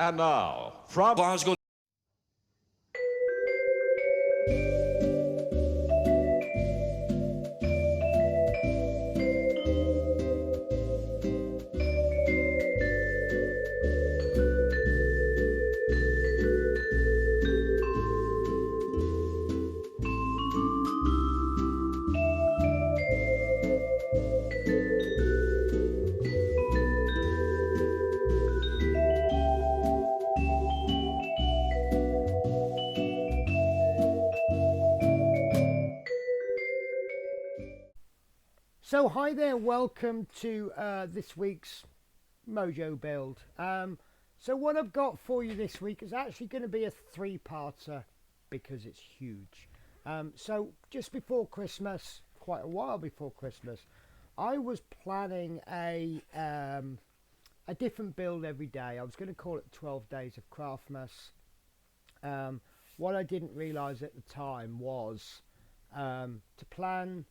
And now, from Glasgow. So hi there, welcome to this week's Mojo build. So what I've got for you this week is actually going to be a three-parter because it's huge. So just before Christmas, quite a while before Christmas, I was planning a different build every day. I was going to call it 12 Days of Craftmas. What I didn't realise at the time was to plan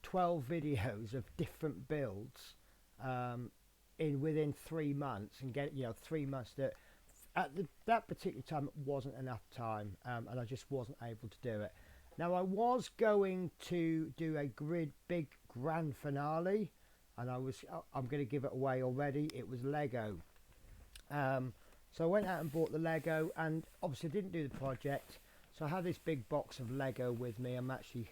12 videos of different builds within 3 months and get 3 months that that particular time it wasn't enough time, and I just wasn't able to do it. Now I was going to do a big grand finale, and I'm going to give it away already. It was Lego. So I went out and bought the Lego, and obviously I didn't do the project, so I have this big box of Lego with me. I'm actually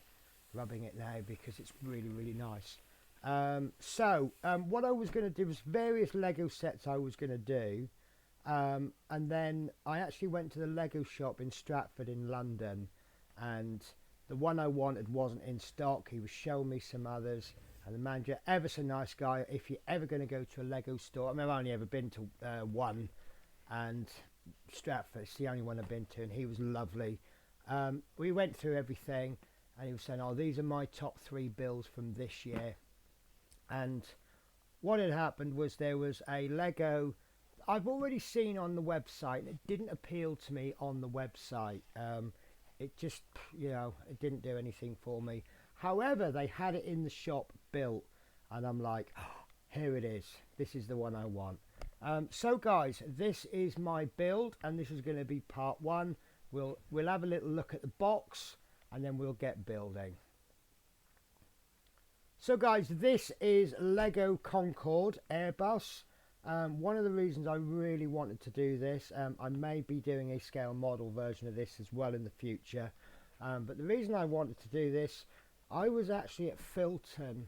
rubbing it now because it's really nice. What I was going to do was various Lego sets I was going to do, and then I actually went to the Lego shop in Stratford in London, and the one I wanted wasn't in stock. He was showing me some others, and the manager, ever so nice guy. If you're ever going to go to a Lego store, I mean, I've only ever been to one, and Stratford's the only one I've been to, and he was lovely. We went through everything, and he was saying, oh, these are my top 3 builds from this year. And what had happened was there was a Lego I've already seen on the website. It didn't appeal to me on the website. It just, it didn't do anything for me. However, they had it in the shop built, and I'm like, oh, here it is. This is the one I want. So guys, this is my build, and this is going to be part 1. We'll have a little look at the box, and then we'll get building. So guys, this is Lego Concorde Airbus. One of the reasons I really wanted to do this, I may be doing a scale model version of this as well in the future, but the reason I wanted to do this, I was actually at Filton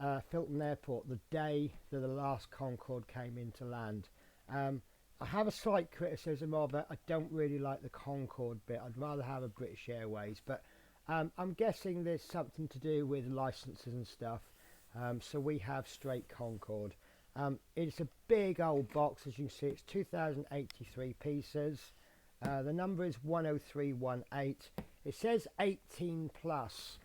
Airport the day that the last Concorde came into land. I have a slight criticism of it. I don't really like the Concorde bit. I'd rather have a British Airways, but I'm guessing there's something to do with licenses and stuff. So we have straight Concorde. It's a big old box, as you can see. It's 2083 pieces. The number is 10318. It says 18 plus,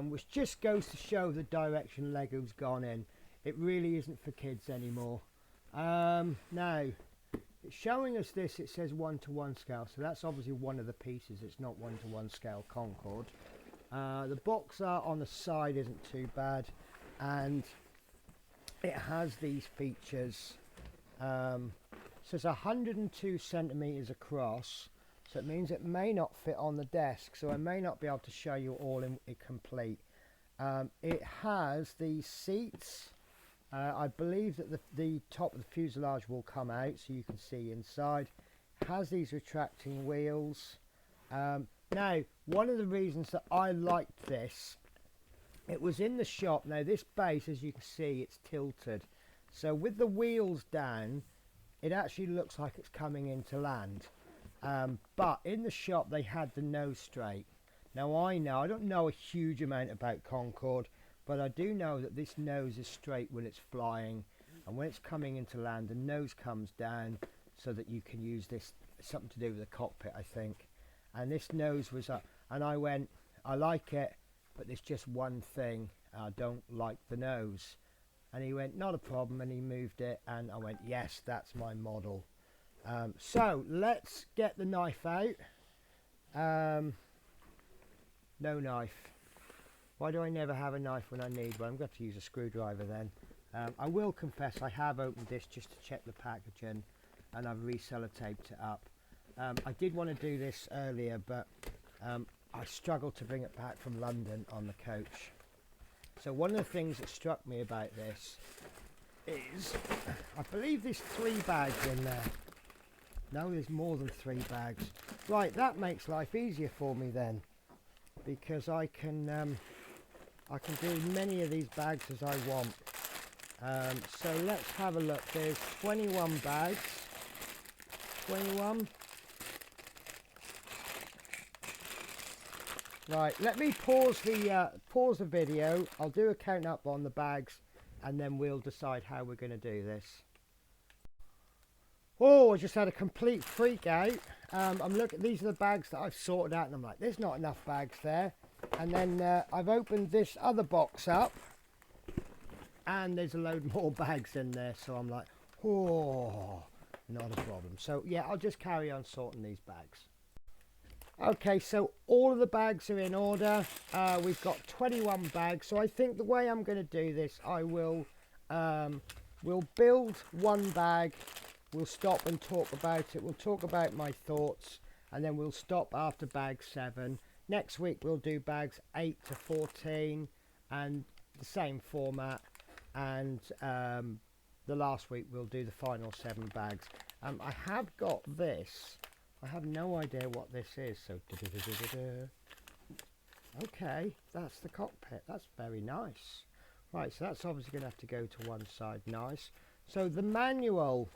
which just goes to show the direction Lego's gone in. It really isn't for kids anymore. Now, it's showing us this. It says 1:1 scale, so that's obviously one of the pieces. It's not 1:1 scale Concorde. The box art on the side isn't too bad, and it has these features. So it's 102 centimeters across, so it means it may not fit on the desk, so I may not be able to show you all in complete. It has these seats. I believe that the top of the fuselage will come out so you can see inside. It has these retracting wheels. Now, one of the reasons that I liked this, it was in the shop. Now this base, as you can see, it's tilted, so with the wheels down it actually looks like it's coming into land, but in the shop they had the nose straight. Now I don't know a huge amount about Concorde, but I do know that this nose is straight when it's flying, and when it's coming into land the nose comes down so that you can use this, something to do with the cockpit I think, and this nose was up, and I went, I like it, but there's just one thing, I don't like the nose. And he went, not a problem, and he moved it, and I went, yes, that's my model. So let's get the knife out. No knife. Why do I never have a knife when I need one? I'm going to have to use a screwdriver then. I will confess I have opened this just to check the packaging. and I've reselotaped it up. I did want to do this earlier, but I struggled to bring it back from London on the coach. So one of the things that struck me about this is, I believe there's 3 bags in there. No, there's more than 3 bags. Right, that makes life easier for me then, because I can do as many of these bags as I want. So let's have a look. There's 21 bags. 21. Right, let me pause the video. I'll do a count up on the bags, and then we'll decide how we're going to do this. Oh, I just had a complete freak out. I'm looking. These are the bags that I've sorted out, and I'm like, there's not enough bags there. And then I've opened this other box up, and there's a load more bags in there. So I'm like, oh, not a problem. So yeah, I'll just carry on sorting these bags. Okay, so all of the bags are in order. We've got 21 bags. So I think the way I'm going to do this, I will we'll build one bag. We'll stop and talk about it. We'll talk about my thoughts, and then we'll stop after bag 7. Next week we'll do bags 8 to 14, and the same format. And the last week we'll do the final 7 bags. I have got this. I have no idea what this is. So, okay, that's the cockpit. That's very nice. Right, so that's obviously going to have to go to one side. Nice. So the manual,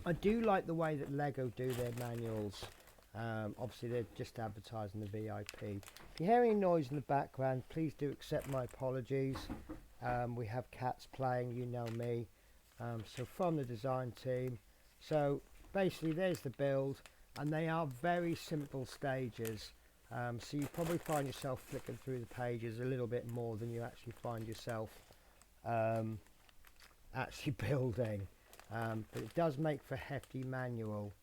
I do like the way that Lego do their manuals. Obviously they're just advertising the VIP. If you hear any noise in the background, please do accept my apologies. We have cats playing, you know me. So from the design team. So basically there's the build, and they are very simple stages. So you probably find yourself flicking through the pages a little bit more than you actually find yourself actually building. But it does make for a hefty manual.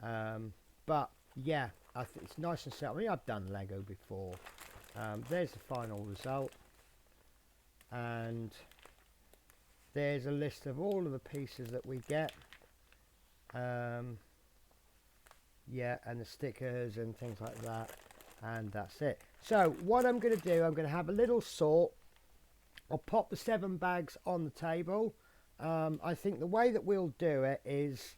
But yeah, it's nice and simple. I mean, I've done Lego before. There's the final result, and there's a list of all of the pieces that we get. Yeah, and the stickers and things like that, and that's it. So what I'm going to do, I'm going to have a little sort. I'll pop the 7 bags on the table. I think the way that we'll do it is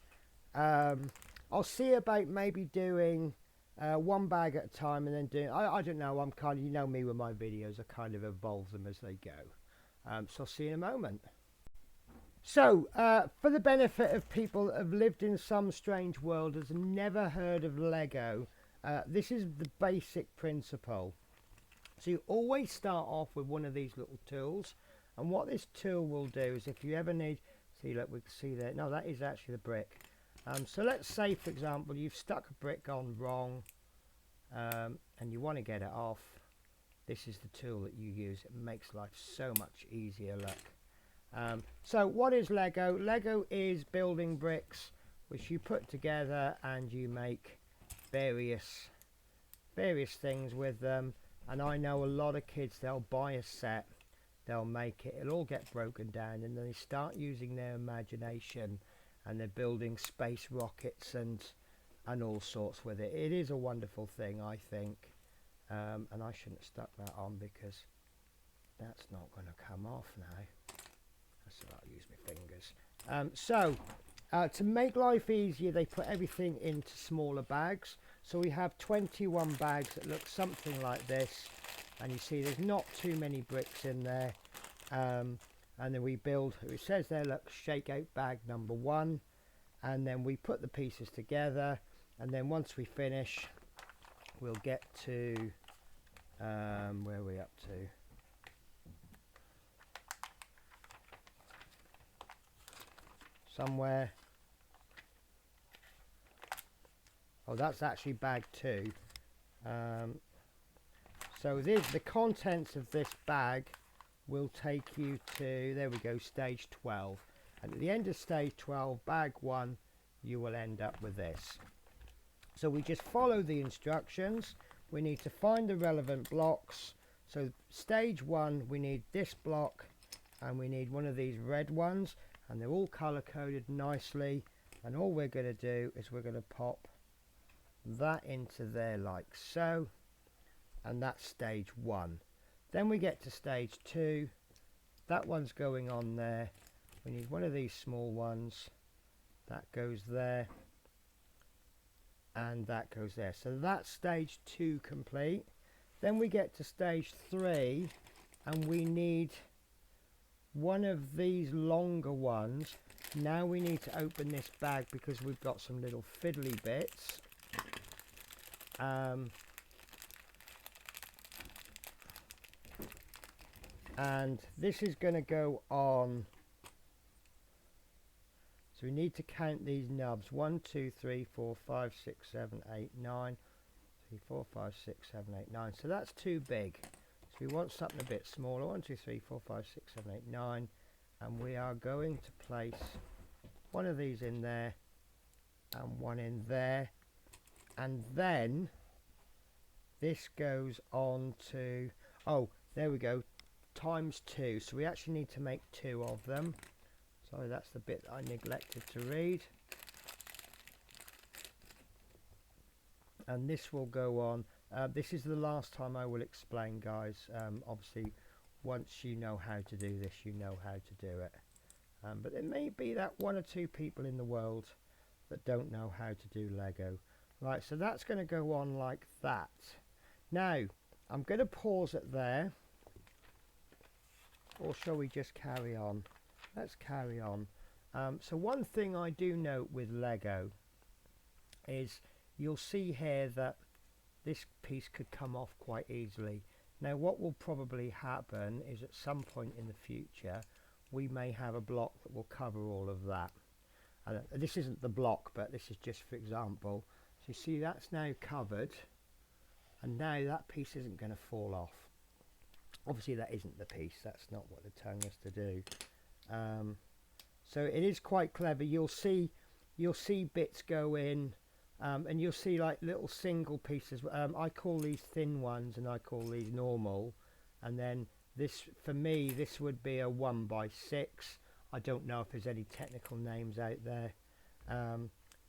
I'll see about maybe doing 1 bag at a time, and then doing, I don't know, I'm kind of, you know me with my videos, I kind of evolve them as they go. So I'll see you in a moment. So, for the benefit of people that have lived in some strange world, has never heard of Lego, this is the basic principle. So you always start off with one of these little tools, and what this tool will do is, if you ever need, see, look, we can see there, no, that is actually the brick. So let's say, for example, you've stuck a brick on wrong, and you want to get it off. This is the tool that you use. It makes life so much easier, look. So what is Lego? Lego is building bricks which you put together, and you make various things with them. And I know a lot of kids, they'll buy a set, they'll make it, it'll all get broken down, and then they start using their imagination, and they're building space rockets and all sorts with it. It is a wonderful thing, I think. And I shouldn't have stuck that on, because that's not going to come off now. So I'll use my fingers. To make life easier, they put everything into smaller bags. So we have 21 bags that look something like this, and you see there's not too many bricks in there. And then we build, it says there, look, shake out bag number 1, and then we put the pieces together, and then once we finish, we'll get to where are we up to? Somewhere. Oh, that's actually bag 2. So the contents of this bag will take you to, there we go, stage 12. And at the end of stage 12, bag 1, you will end up with this. So we just follow the instructions. We need to find the relevant blocks. So stage 1, we need this block, and we need one of these red ones, and they're all color coded nicely. And all we're going to do is we're going to pop that into there like so, and that's stage 1. Then we get to stage 2. That one's going on there. We need one of these small ones. That goes there, and that goes there. So that's stage 2 complete. Then we get to stage 3, and we need one of these longer ones. Now we need to open this bag because we've got some little fiddly bits. And this is going to go on. So we need to count these nubs. 1, 2, 3, 4, 5, 6, 7, 8, 9. 3, 4, 5, 6, 7, 8, 9. So that's too big. So we want something a bit smaller. 1, 2, 3, 4, 5, 6, 7, 8, 9. And we are going to place one of these in there and one in there. And then this goes on to, oh, there we go, times 2. So we actually need to make 2 of them. Sorry, that's the bit that I neglected to read. And this will go on. This is the last time I will explain, guys. Obviously, once you know how to do this, you know how to do it. But there may be that 1 or 2 people in the world that don't know how to do Lego. Right, so that's going to go on like that. Now, I'm going to pause it there. Or shall we just carry on? Let's carry on. So one thing I do note with Lego is you'll see here that this piece could come off quite easily. Now what will probably happen is at some point in the future we may have a block that will cover all of that. This isn't the block, but this is just for example. So you see that's now covered, and now that piece isn't going to fall off. Obviously that isn't the piece, that's not what the tongue is to do. So it is quite clever. You'll see bits go in, and you'll see like little single pieces. I call these thin ones and I call these normal, and then this, for me, this would be a 1x6. I don't know if there's any technical names out there,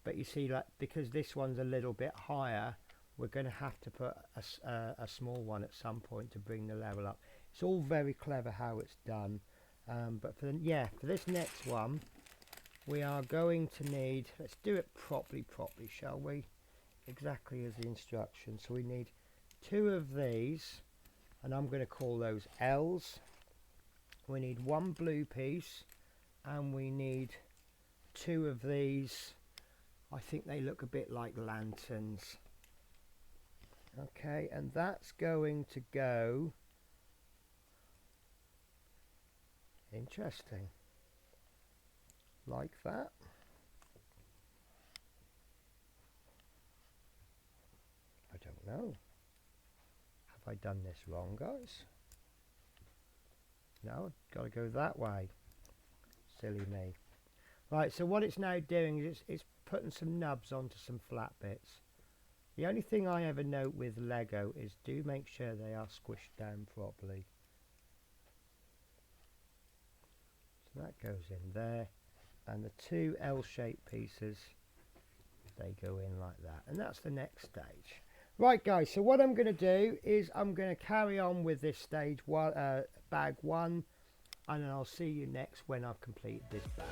but you see, like, because this one's a little bit higher, we're going to have to put a small one at some point to bring the level up. It's all very clever how it's done. But for this next one, we are going to need, let's do it properly, shall we? Exactly as the instructions. So we need 2 of these, and I'm going to call those L's. We need 1 blue piece, and we need 2 of these. I think they look a bit like lanterns. Okay, and that's going to go, interesting, like that. I don't know. Have I done this wrong, guys? No, got to go that way. Silly me. Right, so what it's now doing is it's putting some nubs onto some flat bits. The only thing I ever note with Lego is do make sure they are squished down properly. So that goes in there, and the 2 L-shaped pieces, they go in like that, and that's the next stage. Right guys, so what I'm going to do is I'm going to carry on with this stage one, bag 1, and then I'll see you next when I've completed this bag.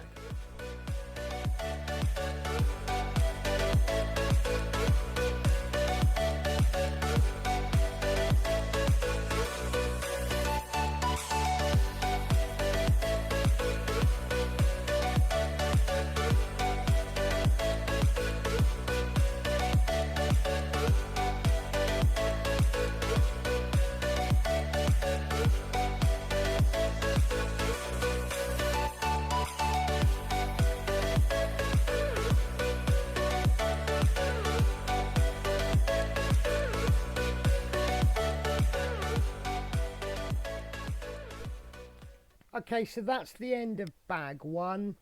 Okay, so that's the end of bag 1.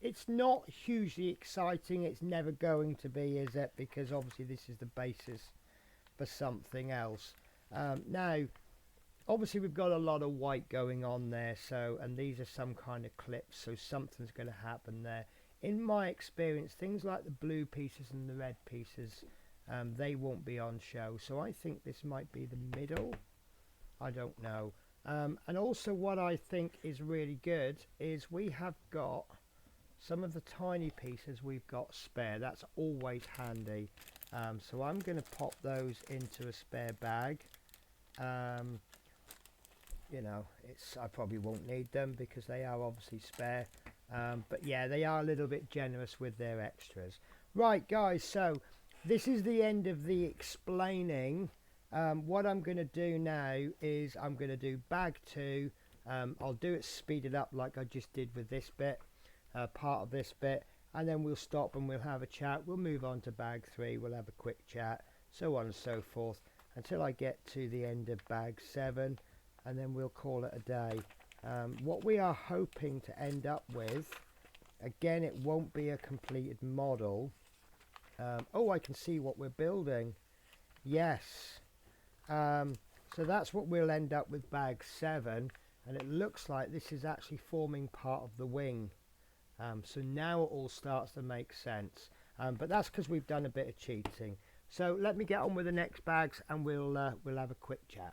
It's not hugely exciting. It's never going to be, is it? Because obviously this is the basis for something else. Now, obviously we've got a lot of white going on there, so, and these are some kind of clips, so something's going to happen there. in my experience, things like the blue pieces and the red pieces, they won't be on show. So I think this might be the middle. I don't know. And also what I think is really good is we have got some of the tiny pieces we've got spare. That's always handy. So I'm going to pop those into a spare bag. You know, I probably won't need them because they are obviously spare. But yeah, they are a little bit generous with their extras. Right, guys, so this is the end of the explaining. What I'm going to do now is I'm going to do bag 2. I'll do it speeded up like I just did with this bit, part of this bit, and then we'll stop and we'll have a chat. We'll move on to bag 3, we'll have a quick chat, so on and so forth, until I get to the end of bag 7, and then we'll call it a day. What we are hoping to end up with, again, it won't be a completed model. Oh, I can see what we're building. Yes. So that's what we'll end up with bag 7, and it looks like this is actually forming part of the wing. So now it all starts to make sense, but that's because we've done a bit of cheating. So let me get on with the next bags and we'll have a quick chat.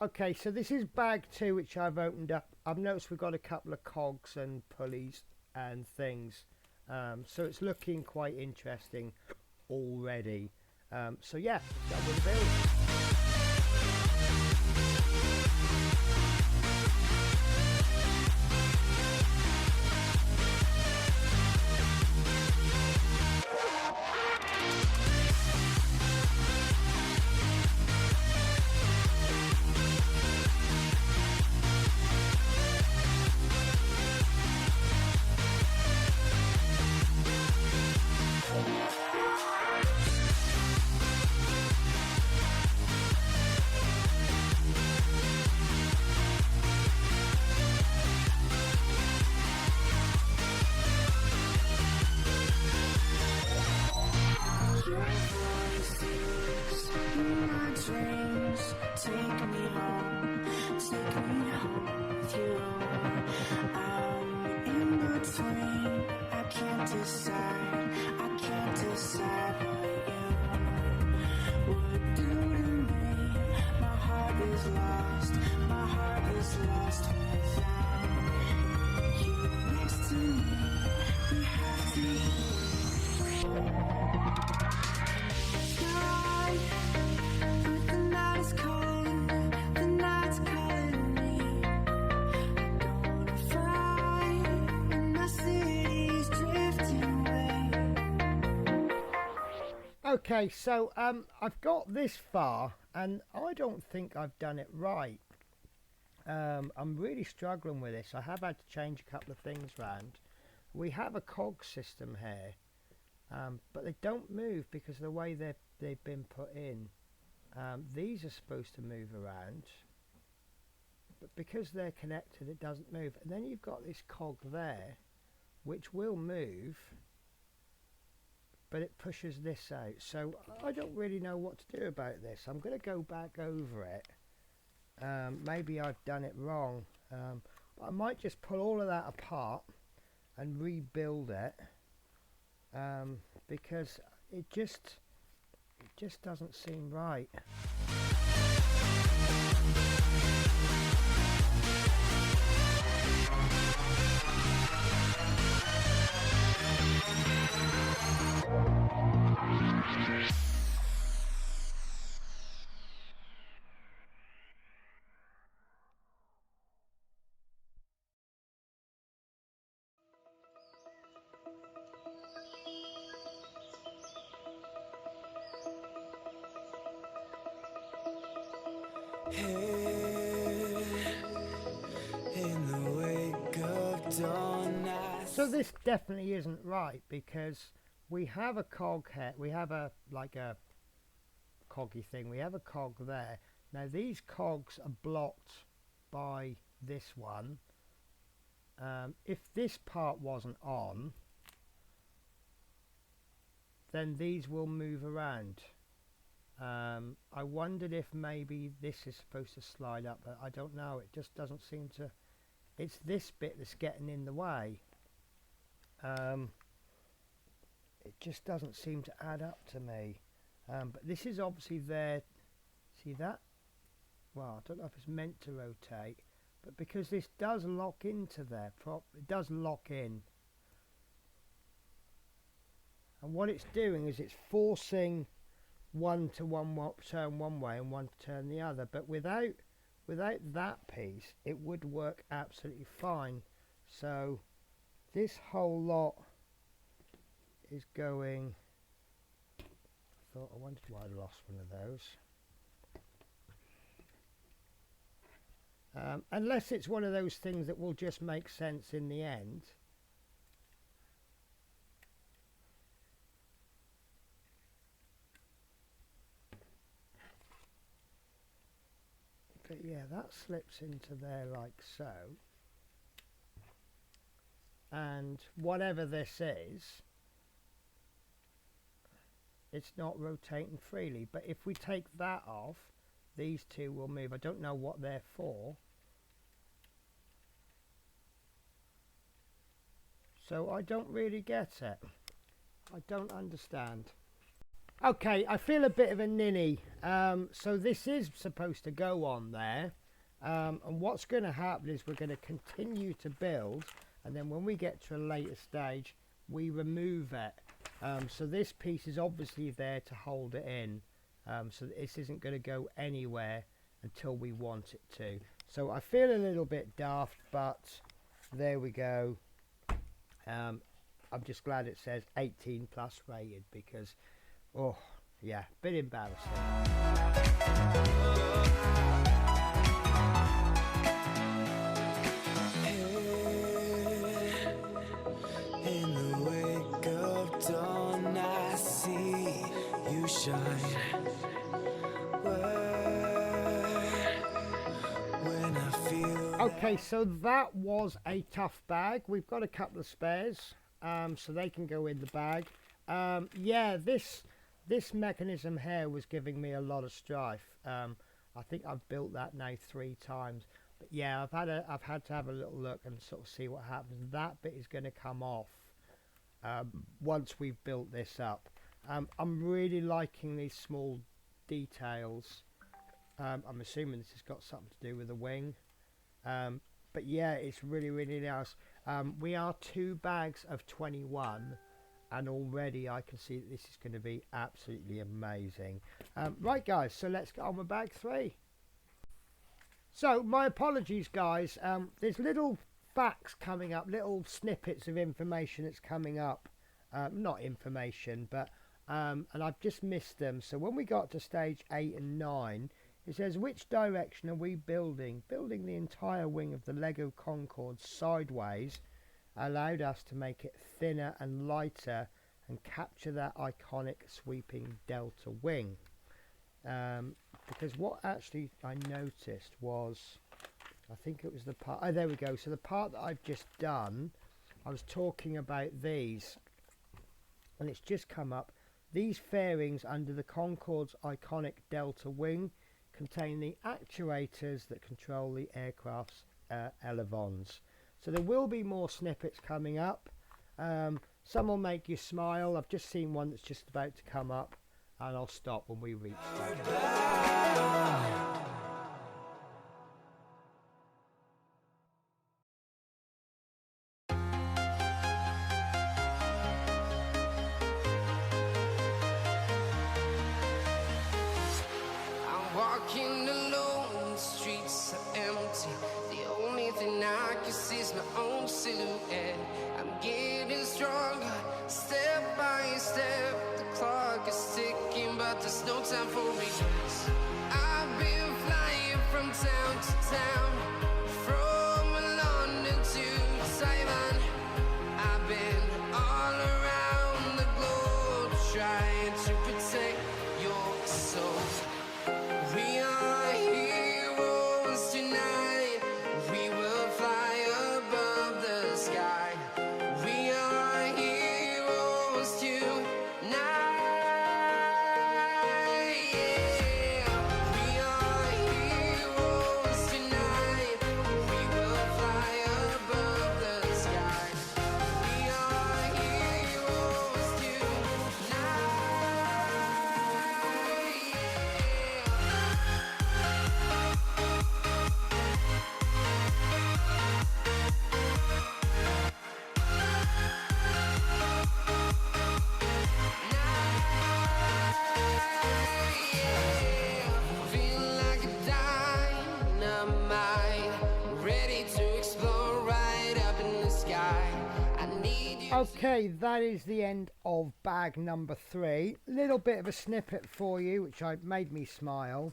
Okay, so this is bag 2, which I've opened up. I've noticed we've got a couple of cogs and pulleys and things, so it's looking quite interesting already. So yeah, that will build. Okay, so I've got this far and I don't think I've done it right. I'm really struggling with this. I have had to change a couple of things around. We have a cog system here, but they don't move because of the way they've been put in. These are supposed to move around, but because they're connected it doesn't move. And then you've got this cog there which will move, but it pushes this out. So I don't really know what to do about this. I'm going to go back over it. Maybe I've done it wrong. But I might just pull all of that apart and rebuild it, because it just doesn't seem right. So this definitely isn't right, because we have a cog here, we have a like a coggy thing, we have a cog there. Now these cogs are blocked by this one. If this part wasn't on, then these will move around. I wondered if maybe this is supposed to slide up, but I don't know. It just doesn't seem to. It's this bit that's getting in the way. It just doesn't seem to add up to me. But this is obviously there. See that? Well, I don't know if it's meant to rotate, but because this does lock into there, it does lock in. And what it's doing is it's forcing one to turn one way and one to turn the other. But without that piece, it would work absolutely fine. So this whole lot is going. I wondered why I lost one of those. Unless it's one of those things that will just make sense in the end. But yeah, that slips into there like so. And whatever this is, it's not rotating freely. But if we take that off, these two will move. I don't know what they're for. So I don't really get it. I don't understand. Okay, I feel a bit of a ninny. So this is supposed to go on there. And what's going to happen is we're going to continue to build. And then when we get to a later stage, we remove it. So this piece is obviously there to hold it in. So this isn't going to go anywhere until we want it to. So I feel a little bit daft, but there we go. I'm just glad it says 18 plus rated, because oh yeah, bit embarrassing. In the wake of dawn, I see you shine. When I feel. Okay, so that was a tough bag. We've got a couple of spares, so they can go in the bag. Yeah, this mechanism here was giving me a lot of strife. I think I've built that now 3 times. But yeah, I've had to have a little look and sort of see what happens. That bit is going to come off once we've built this up. I'm really liking these small details. I'm assuming this has got something to do with the wing. But yeah, it's really, really nice. We are 2 bags of 21. And already I can see that this is going to be absolutely amazing. Right guys, so let's get on with bag 3. So my apologies guys, there's little facts coming up, little snippets of information that's coming up. Not information, but and I've just missed them. So when we got to stage 8 and 9, it says, which direction are we building? Building the entire wing of the Lego Concorde sideways allowed us to make it thinner and lighter and capture that iconic sweeping delta wing. Because what actually I noticed was, I think it was the part, oh there we go, so the part that I've just done, I was talking about these, and it's just come up. These fairings under the Concorde's iconic delta wing contain the actuators that control the aircraft's elevons. So there will be more snippets coming up. Some will make you smile. I've just seen one that's just about to come up, and I'll stop when we reach that. I'm walking alone, the streets are empty. The only thing I can see is my own silhouette. I'm getting stronger, step by step. The clock is ticking, but there's no time for regrets. I've been flying from town to town, from London to Taiwan. I've been all around the globe trying to protect your soul. We are heroes tonight. We will fly above the sky. We are heroes tonight. Yeah. We are heroes tonight. Okay, that is the end of bag number 3. Little bit of a snippet for you, which made me smile.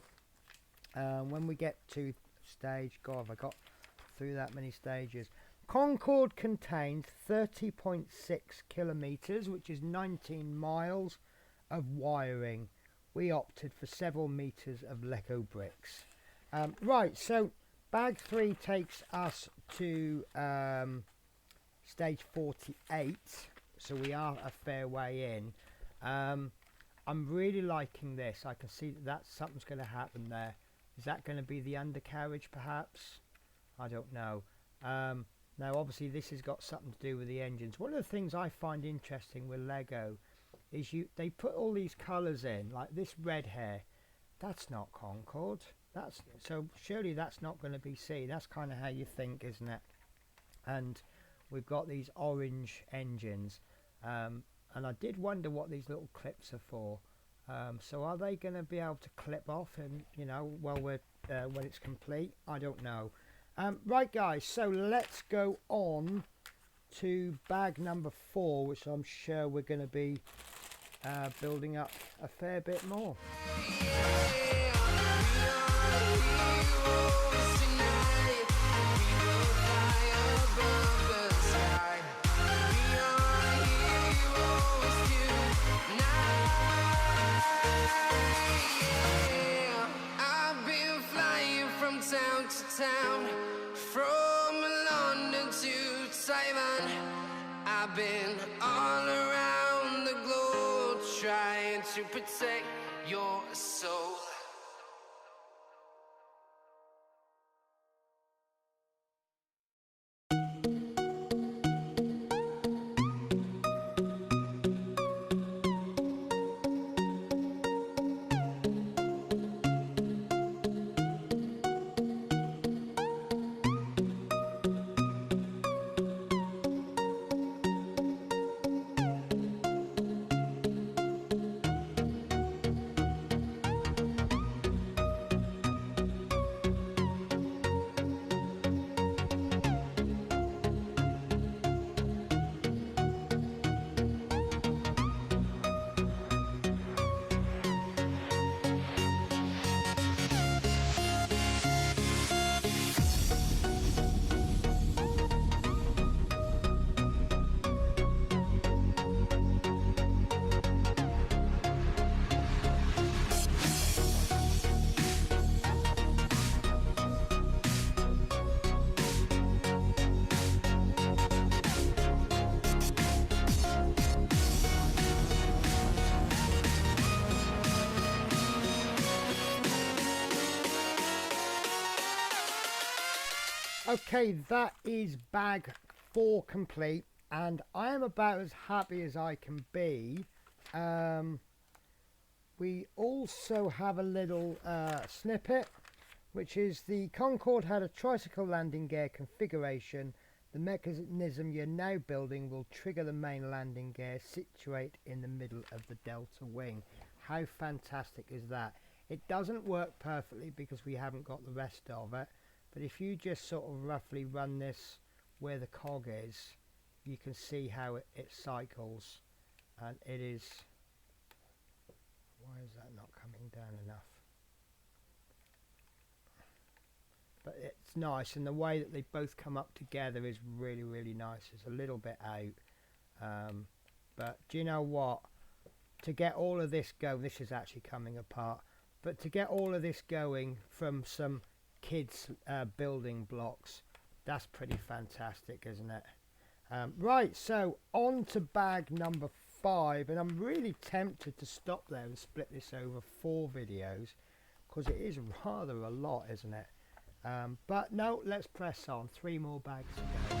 When we get to stage, God, have I got through that many stages? Concorde contains 30.6 kilometers, which is 19 miles of wiring. We opted for several meters of Lego bricks. Right, so bag 3 takes us to stage 48, so we are a fair way in. I'm really liking this. I can see that something's going to happen there. Is that going to be the undercarriage perhaps? I don't know. Now obviously this has got something to do with the engines. One of the things I find interesting with Lego is they put all these colours in, like this red hair. That's not Concorde. So surely that's not going to be C. That's kind of how you think, isn't it? And we've got these orange engines, and I did wonder what these little clips are for. So are they going to be able to clip off, and you know, when it's complete? I don't know. Right guys, so let's go on to bag number 4, which I'm sure we're going to be building up a fair bit more. I've been flying from town to town, from London to Taiwan. I've been all around the globe trying to protect your soul. Okay, that is bag 4 complete, and I am about as happy as I can be. We also have a little snippet, which is the Concorde had a tricycle landing gear configuration. The mechanism you're now building will trigger the main landing gear situate in the middle of the delta wing. How fantastic is that? It doesn't work perfectly because we haven't got the rest of it. But if you just sort of roughly run this where the cog is, you can see how it cycles, and it is... Why is that not coming down enough? But it's nice, and the way that they both come up together is really, really nice. It's a little bit out. But do you know what? To get all of this going, this is actually coming apart, but to get all of this going from some kids building blocks, that's pretty fantastic, isn't it? Right, so on to bag number 5, and I'm really tempted to stop there and split this over 4 videos because it is rather a lot, isn't it? But no, let's press on. 3 more bags to go.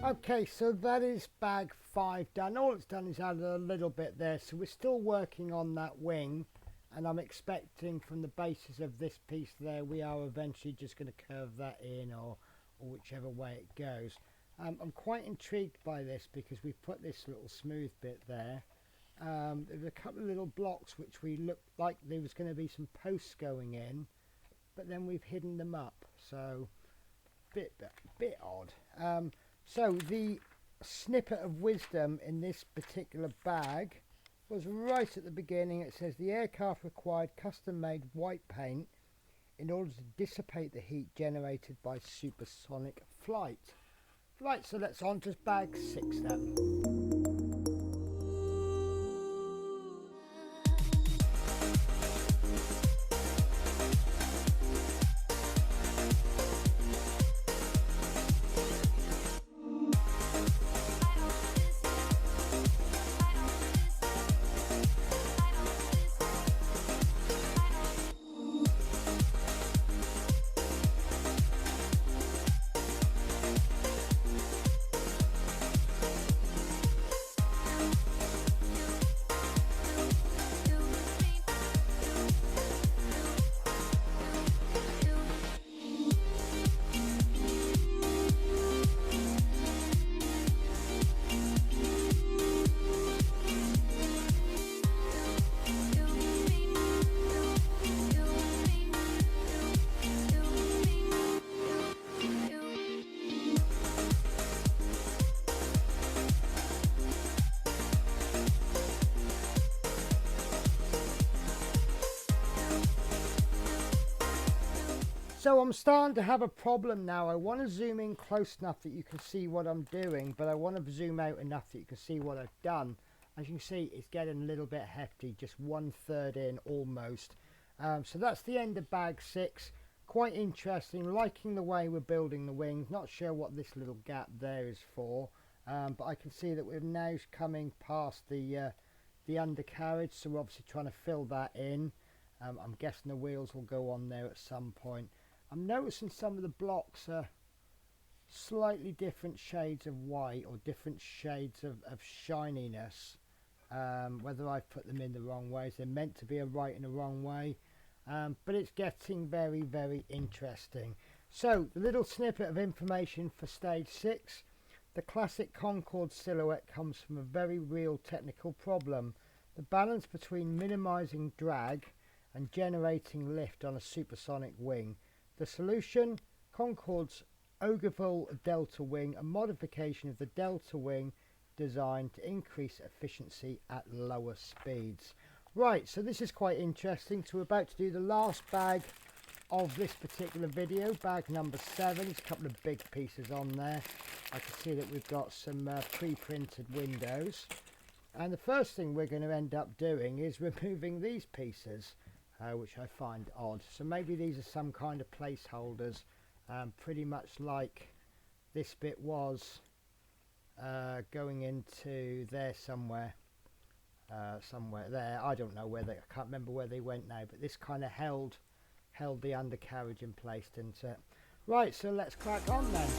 Okay, so that is bag 5 done. All it's done is added a little bit there, so we're still working on that wing, and I'm expecting from the basis of this piece there, we are eventually just going to curve that in, or whichever way it goes. I'm quite intrigued by this because we put this little smooth bit there. There's a couple of little blocks which we looked like there was going to be some posts going in, but then we've hidden them up, so bit odd. So the snippet of wisdom in this particular bag was right at the beginning. It says the aircraft required custom-made white paint in order to dissipate the heat generated by supersonic flight. Right, so let's on to bag 6 then. So I'm starting to have a problem now. I want to zoom in close enough that you can see what I'm doing, but I want to zoom out enough that you can see what I've done. As you can see, it's getting a little bit hefty, just 1/3 in almost. So that's the end of bag 6. Quite interesting, liking the way we're building the wings. Not sure what this little gap there is for, but I can see that we're now coming past the undercarriage, so we're obviously trying to fill that in. I'm guessing the wheels will go on there at some point. I'm noticing some of the blocks are slightly different shades of white or different shades of shininess. Whether I've put them in the wrong ways, they're meant to be a right and a wrong way, but it's getting very, very interesting. So the little snippet of information for stage 6. The classic Concorde silhouette comes from a very real technical problem: the balance between minimizing drag and generating lift on a supersonic wing. The solution: Concorde's ogival delta wing, a modification of the delta wing designed to increase efficiency at lower speeds. Right, so this is quite interesting. So we're about to do the last bag of this particular video, bag number 7. There's a couple of big pieces on there. I can see that we've got some pre-printed windows, and the first thing we're going to end up doing is removing these pieces, which I find odd. So maybe these are some kind of placeholders, pretty much like this bit was going into there somewhere, there. I don't know where I can't remember where they went now, but this kind of held the undercarriage in place, didn't it? Right, so let's crack on then.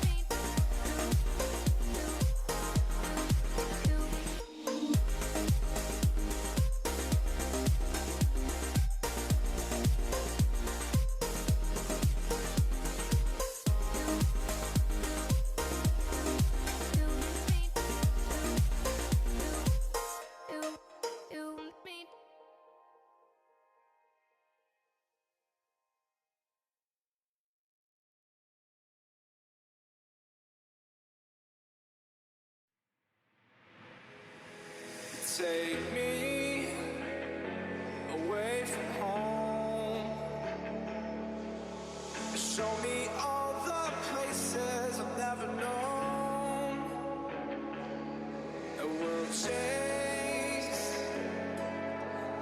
Take me away from home. Show me all the places I've never known. A world chase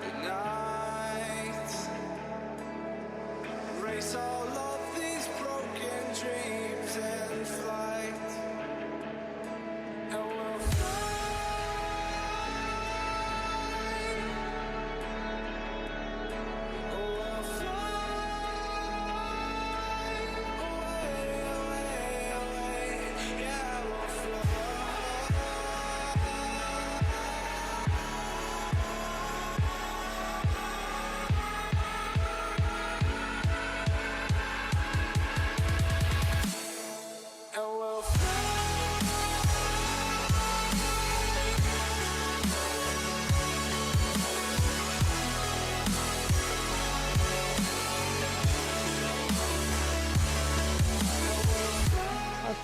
the night. Erase all of these broken dreams and flight. And we'll fly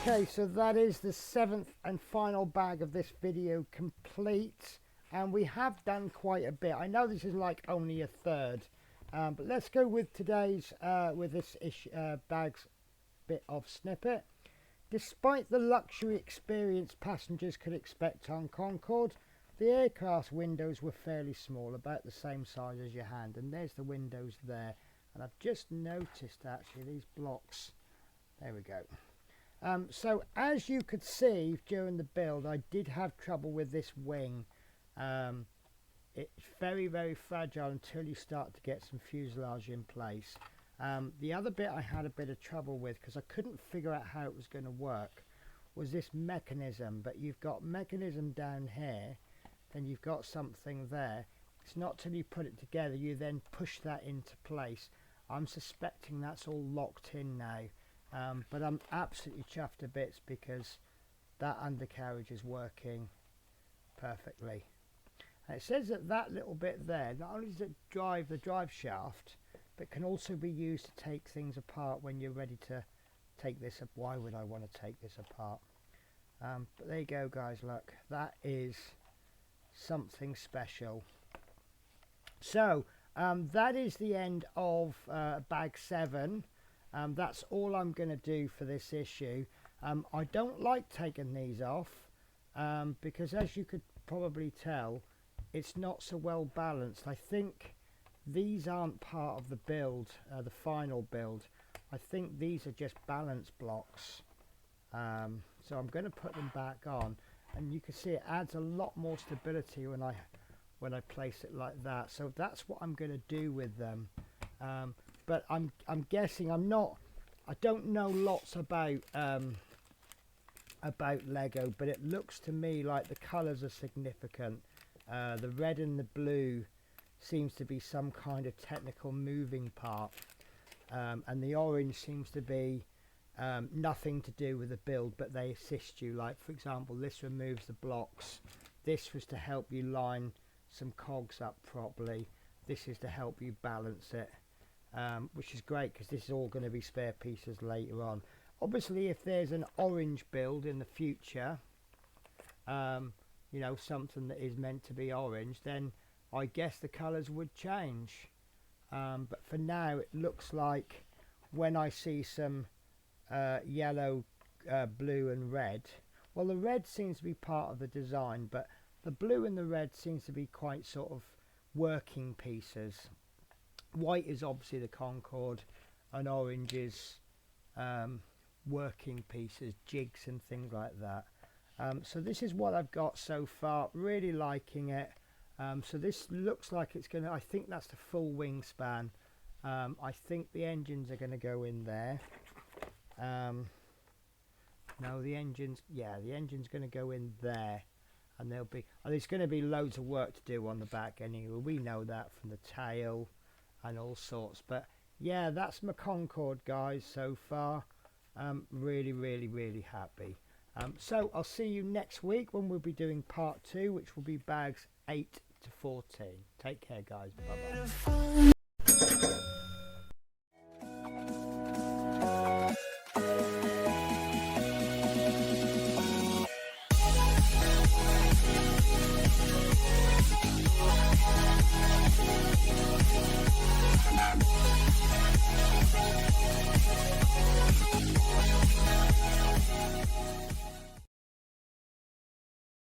Okay, so that is the 7th and final bag of this video complete, and we have done quite a bit. I know this is like only a third, but let's go with today's with this bag's bit of snippet. Despite the luxury experience passengers could expect on Concorde, the aircraft's windows were fairly small, about the same size as your hand, and there's the windows there. And I've just noticed actually these blocks, there we go. So as you could see during the build, I did have trouble with this wing. It's very, very fragile until you start to get some fuselage in place. The other bit I had a bit of trouble with, because I couldn't figure out how it was going to work, was this mechanism. But you've got mechanism down here, then you've got something there. It's not till you put it together you then push that into place. I'm suspecting that's all locked in now. But I'm absolutely chuffed to bits because that undercarriage is working perfectly. And it says that that little bit there, not only does it drive the drive shaft, but can also be used to take things apart when you're ready to take this up. Why would I want to take this apart? But there you go, guys, look, that is something special. So that is the end of bag 7. That's all I'm going to do for this issue. I don't like taking these off because, as you could probably tell, it's not so well balanced. I think these aren't part of the build, the final build. I think these are just balance blocks. So I'm going to put them back on, and you can see it adds a lot more stability when I place it like that. So that's what I'm going to do with them. But I'm guessing I don't know lots about Lego, but it looks to me like the colours are significant. The red and the blue seems to be some kind of technical moving part, and the orange seems to be nothing to do with the build, but they assist you. Like, for example, this removes the blocks. This was to help you line some cogs up properly. This is to help you balance it. Which is great because this is all going to be spare pieces later on. Obviously, if there's an orange build in the future, you know, something that is meant to be orange, then I guess the colours would change. But for now, it looks like when I see some yellow, blue and red, well, the red seems to be part of the design, but the blue and the red seems to be quite sort of working pieces. White is obviously the Concorde, and orange is working pieces, jigs and things like that. So this is what I've got so far. Really liking it. So this looks like it's going to, I think that's the full wingspan. I think the engines are going to go in there. No, the engine's going to go in there. And there's going to be loads of work to do on the back anyway. We know that from the tail and all sorts. But yeah, that's my Concorde, guys, so far. Really, really, really happy. So I'll see you next week when we'll be doing part 2, which will be bags 8 to 14. Take care, guys. Bye bye.